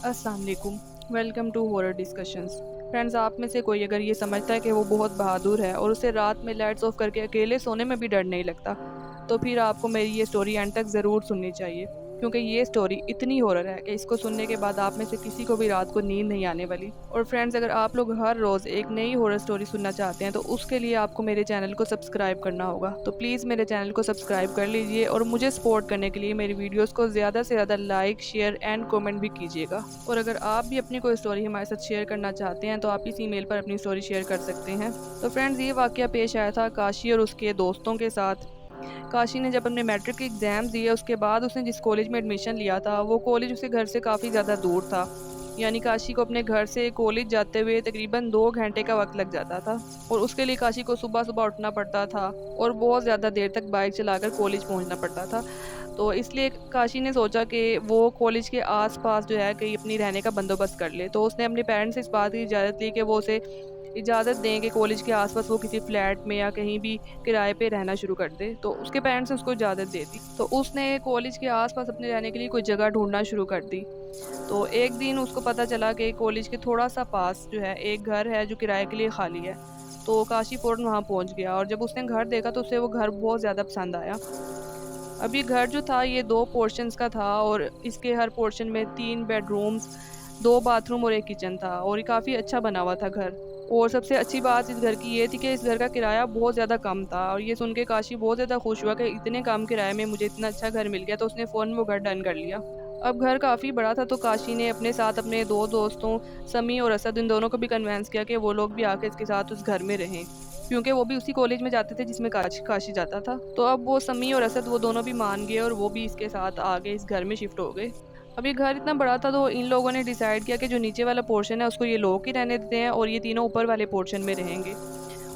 अस्सलाम वालेकुम। Welcome to horror discussions. Friends, आप में से कोई अगर ये समझता है कि वो बहुत बहादुर है और उसे रात में लाइट्स ऑफ करके अकेले सोने में भी डर नहीं लगता, तो फिर आपको मेरी ये स्टोरी एंड तक ज़रूर सुननी चाहिए, क्योंकि ये स्टोरी इतनी हॉरर है कि इसको सुनने के बाद आप में से किसी को भी रात को नींद नहीं आने वाली। और फ्रेंड्स, अगर आप लोग हर रोज़ एक नई हॉरर स्टोरी सुनना चाहते हैं तो उसके लिए आपको मेरे चैनल को सब्सक्राइब करना होगा। तो प्लीज़ मेरे चैनल को सब्सक्राइब कर लीजिए और मुझे सपोर्ट करने के लिए मेरी वीडियोज़ को ज़्यादा से ज़्यादा लाइक, शेयर एंड कॉमेंट भी कीजिएगा। और अगर आप भी अपनी कोई स्टोरी हमारे साथ शेयर करना चाहते हैं तो आप इस ईमेल पर अपनी स्टोरी शेयर कर सकते हैं। तो फ्रेंड्स, ये वाक़या पेश आया था काशी और उसके दोस्तों के साथ। काशी ने जब अपने मैट्रिक के एग्ज़ाम्स दिए उसके बाद उसने जिस कॉलेज में एडमिशन लिया था वो कॉलेज उसके घर से काफ़ी ज़्यादा दूर था। यानी काशी को अपने घर से कॉलेज जाते हुए तकरीबन 2 घंटे का वक्त लग जाता था और उसके लिए काशी को सुबह-सुबह उठना पड़ता था और बहुत ज़्यादा देर तक बाइक चलाकर कॉलेज पहुंचना पड़ता था। तो इसलिए काशी ने सोचा कि वो कॉलेज के आस-पास जो है कहीं अपनी रहने का बंदोबस्त कर ले। तो उसने अपने पेरेंट्स से इस बात की इजाज़त ली कि वो उसे इजाज़त दें कि कॉलेज के आस-पास वो किसी फ्लैट में या कहीं भी किराए पे रहना शुरू कर दे। तो उसके पेरेंट्स ने उसको इजाज़त दे दी। तो उसने कॉलेज के आस-पास अपने रहने के लिए कोई जगह ढूँढना शुरू कर दी। तो एक दिन उसको पता चला कि कॉलेज के थोड़ा-सा पास जो है एक घर है जो किराए के लिए खाली है। तो काशी फ़ौरन वहाँ पहुँच गया और जब उसने घर देखा तो उसे वो घर बहुत ज़्यादा पसंद आया। अब ये घर जो था ये 2 पोर्शंस का था और इसके हर पोर्शन में 3 बेडरूम्स, 2 बाथरूम और 1 किचन था और ये काफ़ी अच्छा बना हुआ था घर। और सबसे अच्छी बात इस घर की ये थी कि इस घर का किराया बहुत ज़्यादा कम था और ये सुन के काशी बहुत ज़्यादा खुश हुआ कि इतने कम किराए में मुझे इतना अच्छा घर मिल गया, तो उसने फ़ौरन वो घर डन कर लिया। अब घर काफ़ी बड़ा था तो काशी ने अपने साथ अपने 2 दोस्तों समी और असद इन दोनों को भी कन्विंस किया कि वो लोग भी आके इसके साथ उस घर में रहें। क्योंकि वो भी उसी कॉलेज में जाते थे जिसमें काशी जाता था। तो अब वो समी और असद वो दोनों भी मान गए और वो भी इसके साथ आ गए, इस घर में शिफ्ट हो गए। अब ये घर इतना बड़ा था तो इन लोगों ने डिसाइड किया कि जो नीचे वाला पोर्शन है उसको ये लोग ही रहने देते हैं और ये तीनों ऊपर वाले पोर्शन में रहेंगे।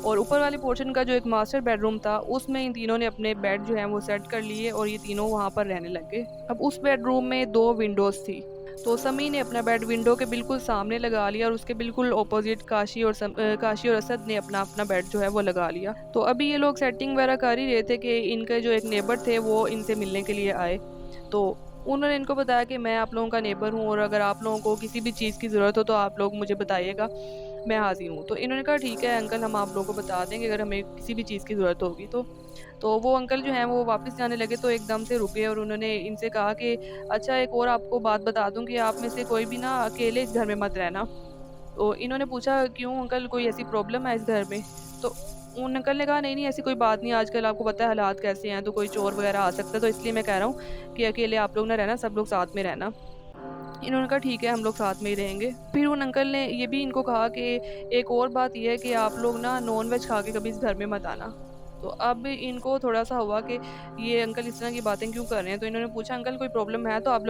और ऊपर वाले पोर्शन का जो एक मास्टर बेडरूम था उसमें इन तीनों ने अपने बेड जो हैं वो सेट कर लिए और ये तीनों वहाँ पर रहने लग गए। अब उस बेडरूम में 2 विंडोज़ थी। तो समी ने अपना बेड विंडो के बिल्कुल सामने लगा लिया और उसके बिल्कुल ऑपोजिट काशी और असद ने अपना अपना बेड जो है वो लगा लिया। तो अभी ये लोग सेटिंग वगैरह कर ही रहे थे कि इनके जो एक नेबर थे वो इनसे मिलने के लिए आए। तो उन्होंने इनको बताया कि मैं आप लोगों का नेबर हूँ और अगर आप लोगों को किसी भी चीज़ की ज़रूरत हो तो आप लोग मुझे बताइएगा, मैं हाज़िर हूँ। तो इन्होंने कहा ठीक है अंकल, हम आप लोगों को बता देंगे अगर हमें किसी भी चीज़ की ज़रूरत होगी तो। तो वो अंकल जो हैं वो वापस जाने लगे तो एकदम से रुके और उन्होंने इनसे कहा कि अच्छा, एक और आपको बात बता दूँ कि आप में से कोई भी ना अकेले इस घर में मत रहना। तो इन्होंने पूछा क्यों अंकल, कोई ऐसी प्रॉब्लम है इस घर में? तो उन अंकल ने कहा नहीं, नहीं ऐसी कोई बात नहीं, आजकल आपको पता है हालात कैसे हैं, तो कोई चोर वगैरह आ सकता है, तो इसलिए मैं कह रहा हूँ कि अकेले आप लोग ना रहना, सब लोग साथ में रहना। इन्होंने कहा ठीक है, हम लोग साथ में ही रहेंगे। फिर उन अंकल ने ये भी इनको कहा कि एक और बात ये है कि आप लोग ना नॉन-वेज खा के कभी इस घर में मत आना। तो अब इनको थोड़ा-सा हुआ कि ये अंकल इस तरह की बातें क्यों कर रहे हैं? तो इन्होंने पूछा अंकल कोई प्रॉब्लम है तो आप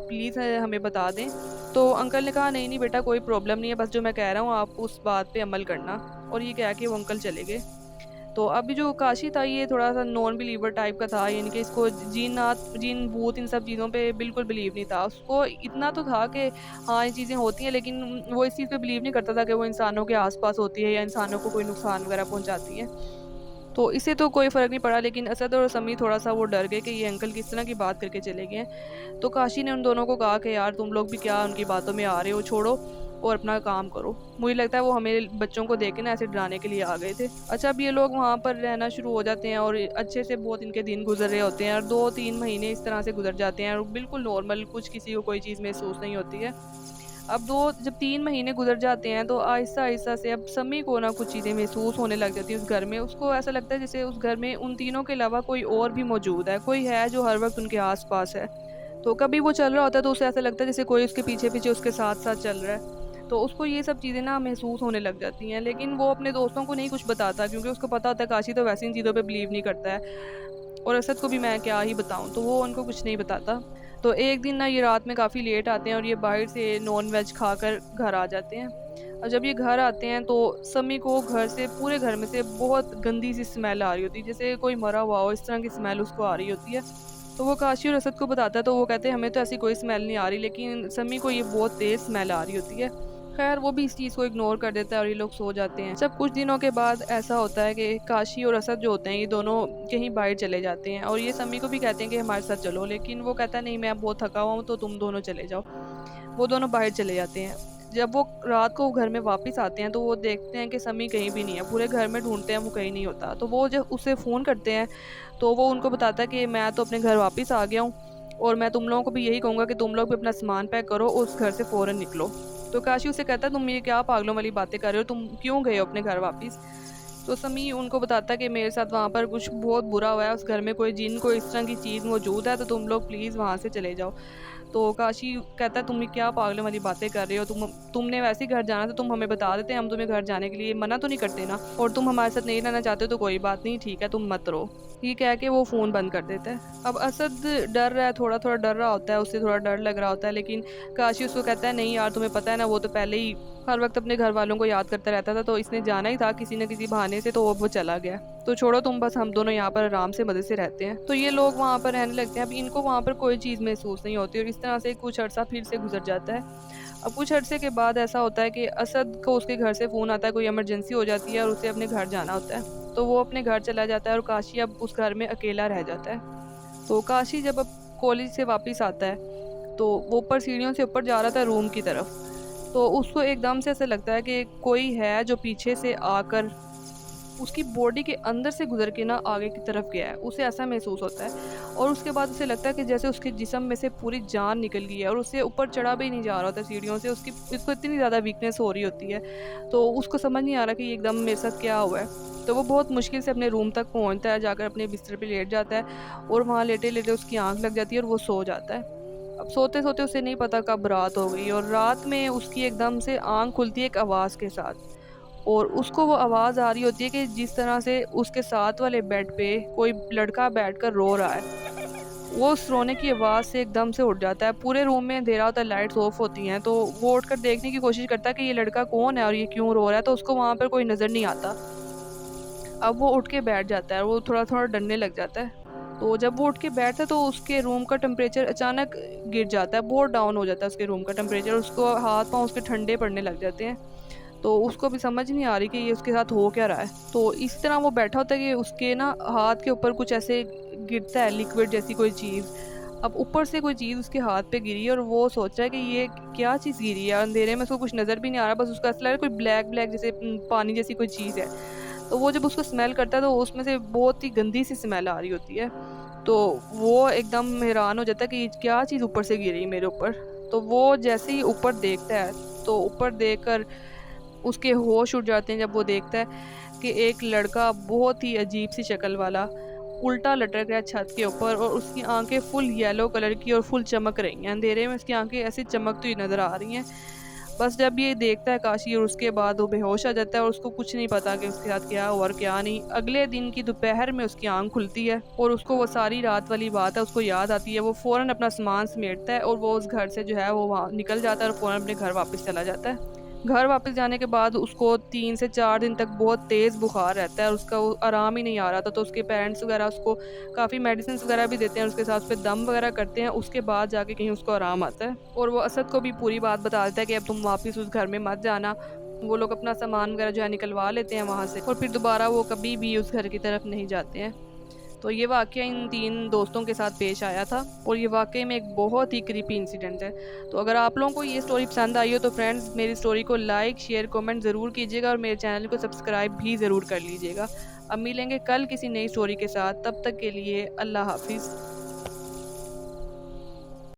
प्लीज़ हमें बता दें। तो अंकल ने कहा नहीं, नहीं बेटा कोई प्रॉब्लम नहीं है, बस जो मैं कह रहा हूँ आप उस बात पे अमल करना। और ये कह के वो अंकल चले गए। तो अभी जो काशी था ये थोड़ा-सा नॉन बिलीवर टाइप का था, यानी कि इसको जिन, भूत इन सब चीज़ों पे बिल्कुल बिलीव नहीं था। उसको इतना तो था कि हाँ, ये चीज़ें होती हैं, लेकिन वो इस चीज़ पे बिलीव नहीं करता था कि वो इंसानों के आस-पास होती है या इंसानों को कोई नुकसान वगैरह पहुँचाती है। तो इससे तो कोई फ़र्क नहीं पड़ा, लेकिन असद और समी थोड़ा-सा वो डर गए कि ये अंकल किस तरह की बात करके चले गए हैं। तो काशी ने उन दोनों को कहा कि यार तुम लोग भी क्या उनकी बातों में आ रहे हो, छोड़ो और अपना काम करो। मुझे लगता है वो हमें बच्चों को देख के ना ऐसे डराने के लिए आ गए थे। अच्छा, अब ये लोग वहाँ पर रहना शुरू हो जाते हैं और अच्छे से बहुत इनके दिन गुज़र रहे होते हैं और 2-3 महीने इस तरह से गुज़र जाते हैं और बिल्कुल नॉर्मल, कुछ किसी को कोई चीज़ महसूस नहीं होती है। अब 2 जब 3 महीने गुज़र जाते हैं तो आहिस्ता-आहिस्ता से अब समी को ना कुछ चीज़ें महसूस होने लग जाती है उस घर में। उसको ऐसा लगता है जैसे उस घर में उन तीनों के अलावा कोई और भी मौजूद है, कोई है जो हर वक़्त उनके आस-पास है। तो कभी वो चल रहा होता है तो उसे ऐसा लगता है जैसे कोई उसके पीछे-पीछे उसके साथ-साथ चल रहा है। तो उसको ये सब चीज़ें ना महसूस होने लग जाती हैं, लेकिन वो अपने दोस्तों को नहीं कुछ बताता क्योंकि उसको पता होता है काशी तो वैसे इन चीज़ों पे बिलीव नहीं करता है और असद को भी मैं क्या ही बताऊँ, तो वो उनको कुछ नहीं बताता। तो एक दिन ना ये रात में काफ़ी लेट आते हैं और ये बाहर से नॉन-वेज खाकर घर आ जाते हैं। और जब ये घर आते हैं तो समी को घर से, पूरे घर में से बहुत गंदी सी स्मेल आ रही होती है, जैसे कोई मरा हुआ हो, इस तरह की स्मेल उसको आ रही होती है। तो वो काशी और असद को बताता है तो वो कहते हैं हमें तो ऐसी कोई स्मेल नहीं आ रही, लेकिन समी को ये बहुत तेज़ स्मेल आ रही होती है। खैर वो भी इस चीज़ को इग्नोर कर देता है और ये लोग सो जाते हैं। जब कुछ दिनों के बाद ऐसा होता है कि काशी और असद जो होते हैं ये दोनों कहीं बाहर चले जाते हैं और ये समी को भी कहते हैं कि हमारे साथ चलो, लेकिन वो कहता है नहीं, मैं बहुत थका हुआ हूँ तो तुम दोनों चले जाओ। वो दोनों बाहर चले जाते हैं। जब वो रात को घर में वापस आते हैं तो वो देखते हैं कि समी कहीं भी नहीं है। पूरे घर में ढूंढते हैं, वो कहीं नहीं होता। तो वो जब उसे फ़ोन करते हैं तो वो उनको बताता है कि मैं तो अपने घर वापस आ गया हूँ और मैं तुम लोगों को भी यही कहूँगा कि तुम लोग भी अपना सामान पैक करो और उस घर से फ़ौरन निकलो। तो काशी उसे कहता है तुम ये क्या पागलों वाली बातें कर रहे हो, तुम क्यों गए हो अपने घर वापस? तो समी उनको बताता है कि मेरे साथ वहाँ पर कुछ बहुत बुरा हुआ है, उस घर में कोई जिन कोई इस तरह की चीज़ मौजूद है, तो तुम लोग प्लीज़ वहाँ से चले जाओ। तो काशी कहता है तुम ये क्या पागलों वाली बातें कर रहे हो, तुमने वैसे ही घर जाना था, तुम हमें बता देते, हम तुम्हें घर जाने के लिए मना तो नहीं करते ना, और तुम हमारे साथ नहीं रहना चाहते हो तो कोई बात नहीं, ठीक है तुम मत रहो। ये कह के वो फ़ोन बंद कर देता है। अब असद डर रहा है, थोड़ा थोड़ा डर रहा होता है, उससे थोड़ा डर लग रहा होता है, लेकिन काशी उसको कहता है नहीं यार, तुम्हें पता है ना, वो तो पहले ही हर वक्त अपने घर वालों को याद करता रहता था, तो इसने जाना ही था किसी न किसी बहाने से, तो वो चला गया। तो छोड़ो तुम, बस हम दोनों यहाँ पर आराम से मज़े से रहते हैं। तो ये लोग वहाँ पर रहने लगते हैं। अब इनको वहाँ पर कोई चीज़ महसूस नहीं होती और इस तरह से कुछ अर्सा फिर से गुजर जाता है। अब कुछ अर्से के बाद ऐसा होता है कि असद को उसके घर से फ़ोन आता है, कोई इमरजेंसी हो जाती है और उसे अपने घर जाना होता है। तो वो अपने घर चला जाता है और काशी अब उस घर में अकेला रह जाता है। तो काशी जब अब कॉलेज से वापस आता है तो वो ऊपर सीढ़ियों से ऊपर जा रहा था रूम की तरफ, तो उसको एकदम से ऐसा लगता है कि कोई है जो पीछे से आकर उसकी बॉडी के अंदर से गुजर के ना आगे की तरफ गया है। उसे ऐसा महसूस होता है और उसके बाद उसे लगता है कि जैसे उसके जिस्म में से पूरी जान निकल गई है और उससे ऊपर चढ़ा भी नहीं जा रहा होता सीढ़ियों से। इसको इतनी ज़्यादा वीकनेस हो रही होती है, तो उसको समझ नहीं आ रहा कि ये एकदम मेरे साथ क्या हुआ है। तो वो बहुत मुश्किल से अपने रूम तक पहुंचता है, जाकर अपने बिस्तर पे लेट जाता है और वहाँ लेटे लेटे उसकी आंख लग जाती है और वो सो जाता है। अब सोते सोते उसे नहीं पता कब रात हो गई और रात में उसकी एकदम से आंख खुलती है एक आवाज़ के साथ, और उसको वो आवाज़ आ रही होती है कि जिस तरह से उसके साथ वाले बेड पे कोई लड़का बैठकर रो रहा है। वो उस रोने की आवाज़ से एकदम से उठ जाता है। पूरे रूम में अंधेरा होता है, लाइट्स ऑफ होती हैं, तो वो उठकर देखने की कोशिश करता है कि ये लड़का कौन है और ये क्यों रो रहा है, तो उसको वहाँ पर कोई नज़र नहीं आता। अब वो उठ के बैठ जाता है और वो थोड़ा थोड़ा डरने लग जाता है। तो जब वो उठ के बैठता है तो उसके रूम का टेम्परेचर अचानक गिर जाता है, बहुत डाउन हो जाता है उसके रूम का टेम्परेचर, उसको हाथ पाँव उसके ठंडे पड़ने लग जाते हैं। तो उसको भी समझ नहीं आ रही कि ये उसके साथ हो क्या रहा है। तो इस तरह वो बैठा होता है कि उसके ना हाथ के ऊपर कुछ ऐसे गिरता है, लिक्विड जैसी कोई चीज़। अब ऊपर से कोई चीज़ उसके हाथ पे गिरी और वो सोच रहा है कि ये क्या चीज़ गिरी है। अंधेरे में उसको कुछ नज़र भी नहीं आ रहा, बस उसको ऐसा लग रहा है कोई ब्लैक ब्लैक जैसे पानी जैसी कोई चीज़ है। तो वो जब उसको स्मेल करता है तो उसमें से बहुत ही गंदी सी स्मेल आ रही होती है। तो वो एकदम हैरान हो जाता है कि ये क्या चीज़ ऊपर से गिरी मेरे ऊपर। तो वो जैसे ही ऊपर देखता है तो ऊपर देखकर उसके होश उड़ जाते हैं जब वो देखता है कि एक लड़का बहुत ही अजीब सी शक्ल वाला उल्टा लटक रहा है छत के ऊपर और उसकी आंखें फुल येलो कलर की और फुल चमक रही हैं। अंधेरे में उसकी आंखें ऐसे चमकती हुई नज़र आ रही हैं। बस जब ये देखता है काशी और उसके बाद वो बेहोश आ जाता है और उसको कुछ नहीं पता कि उसके साथ क्या हुआ और क्या नहीं। अगले दिन की दोपहर में उसकी आंख खुलती है और उसको वो सारी रात वाली बात है उसको याद आती है। वो फ़ौरन अपना सामान समेटता है और वो उस घर से जो है वो वहाँ निकल जाता है और फ़ौरन अपने घर वापस चला जाता है। घर वापस जाने के बाद उसको 3 से 4 दिन तक बहुत तेज़ बुखार रहता है और उसका वो आराम ही नहीं आ रहा था। तो उसके पेरेंट्स वगैरह उसको काफ़ी मेडिसिन वगैरह भी देते हैं, उसके साथ उस पे दम वगैरह करते हैं। उसके बाद जाके कहीं उसको आराम आता है और वो असद को भी पूरी बात बता देता है कि अब तुम वापस उस घर में मत जाना। वो लोग अपना सामान वगैरह जो है निकलवा लेते हैं वहाँ से और फिर दोबारा वो कभी भी उस घर की तरफ नहीं जाते हैं। तो ये वाक़या इन 3 दोस्तों के साथ पेश आया था और ये वाक़ई में एक बहुत ही क्रीपी इंसिडेंट है। तो अगर आप लोगों को ये स्टोरी पसंद आई हो तो फ्रेंड्स मेरी स्टोरी को लाइक, शेयर, कमेंट ज़रूर कीजिएगा और मेरे चैनल को सब्सक्राइब भी ज़रूर कर लीजिएगा। अब मिलेंगे कल किसी नई स्टोरी के साथ, तब तक के लिए अल्लाह हाफ़िज़।